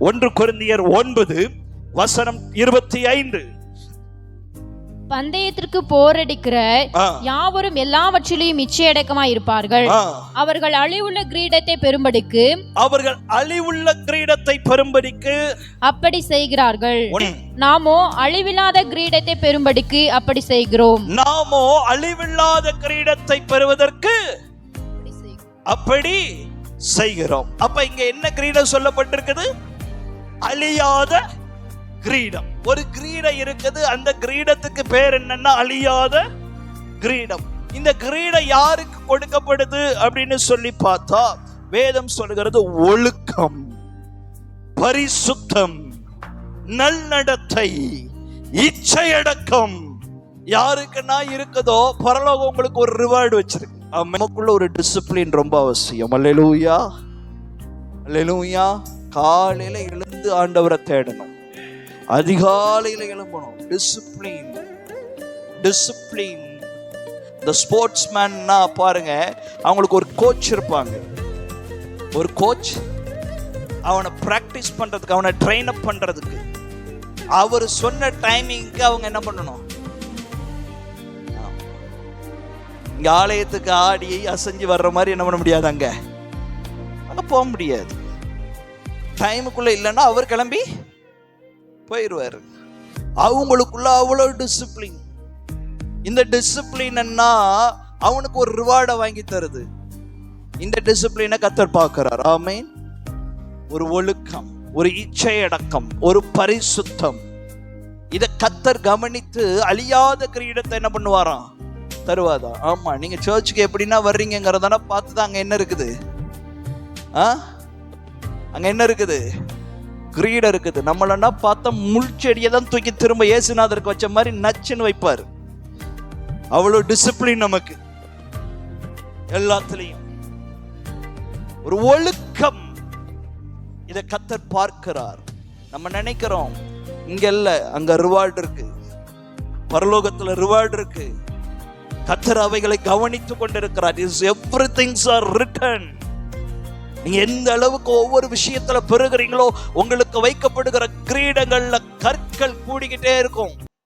1 கொரிந்தியர் 9:25. பந்தயத்திற்கு போரடிக்கிற யாவரும் எல்லாவற்றிலும் இச்சையடக்கமாய் இருப்பார்கள். அவர்கள் அழிவுள்ள கிரீடத்தை பெறும்படிக்கு அப்படி செய்கிறார்கள். நாமோ அழிவில்லாத கிரீடத்தை பெறும்படிக்கு அப்படி செய்கிறோம். நாமோ அழிவில்லாத கிரீடத்தை பெறுவதற்கு அப்படி செய்கிறோம். அப்ப இங்க என்ன கிரீடம் சொல்லப்பட்டிருக்குது? அழியாத கிரீடம். ஒரு கிரீடம் இருக்குது, அந்த கிரீடத்துக்கு பேர் என்னன்னா அழியாத கிரீடம். இந்த கிரீடம் யாருக்கு கொடுக்கப்படுது அப்படின்னு சொல்லி பார்த்தா வேதம் சொல்கிறது ஒழுக்கம், பரிசுத்தம், நல்நடத்தை, இச்சையடக்கம் யாருக்குன்னா இருக்குதோ பரலோகம் உங்களுக்கு ஒரு ரிவார்டு வச்சிருக்கு. நமக்குள்ள ஒரு டிசிப்ளின் ரொம்ப அவசியம். அல்லேலூயா, அல்லேலூயா. காலையில எழுந்து ஆண்டவரை தேடணும், அதிகாலையில எழும்பணும். Discipline, discipline. இந்த ஸ்போர்ட்ஸ் மேன்னா பாருங்க, அவங்களுக்கு ஒரு கோச் இருப்பாங்க. ஒரு கோச் அவனை பிராக்டிஸ் பண்றதுக்கு, அவனை ட்ரெயின் அப் பண்றதுக்கு, அவர் சொன்ன டைமிங்க்கு அவங்க என்ன பண்ணணும்? இங்க ஆலயத்துக்கு ஆடி அசைஞ்சு வர்ற மாதிரி என்ன பண்ண முடியாது, அங்க போக முடியாது. டைமுக்குள்ள இல்லைன்னா அவர் கிளம்பி போயிடுவாரு. அவங்களுக்குள்ள அவ்வளவு டிசிப்ளின். இந்த டிசிப்ளின்னா அவனுக்கு ஒரு ரிவார்டை வாங்கி தருது. இந்த டிசிப்ளினை கர்த்தர் பார்க்கிறார். ஆமென். ஒரு ஒழுக்கம், ஒரு இச்சையடக்கம், ஒரு பரிசுத்தம், இதை கர்த்தர் கவனித்து அழியாத கிரீடத்தை என்ன பண்ணுவாராம்? தருவாதா? ஆமா. நீங்க சர்ச்சுக்கு எப்படின்னா வர்றீங்கிறதான பார்த்துதான் அங்க என்ன இருக்குது? அங்க என்ன இருக்குது? கிரீடம் இருக்குது. நம்மளன்னா பார்த்தா முள் செடியை தான் தூக்கி திரும்ப இயேசுநாதருக்கு வச்ச மாதிரி நச்சுன்னு வைப்பாரு. அவ்வளவு டிசிப்ளின் நமக்கு எல்லாத்துலயும். ஒரு ஒழுக்கம், இதை கர்த்தர் பார்க்கிறார். நம்ம நினைக்கிறோம் இங்க இல்ல, அங்க ரிவார்டு இருக்கு, பரலோகத்துல ரிவார்டு இருக்கு. கர்த்தர் அவைகளை கவனித்துக் கொண்டிருக்கிறார். everything are written. நீங்க எந்த அளவுக்கு ஒவ்வொரு விஷயத்துல பெறுகிறீங்களோ உங்களுக்கு வைக்கப்படுகிற கிரீடங்கள்ல கற்கள் கூடிக்கிட்டே இருக்கும்.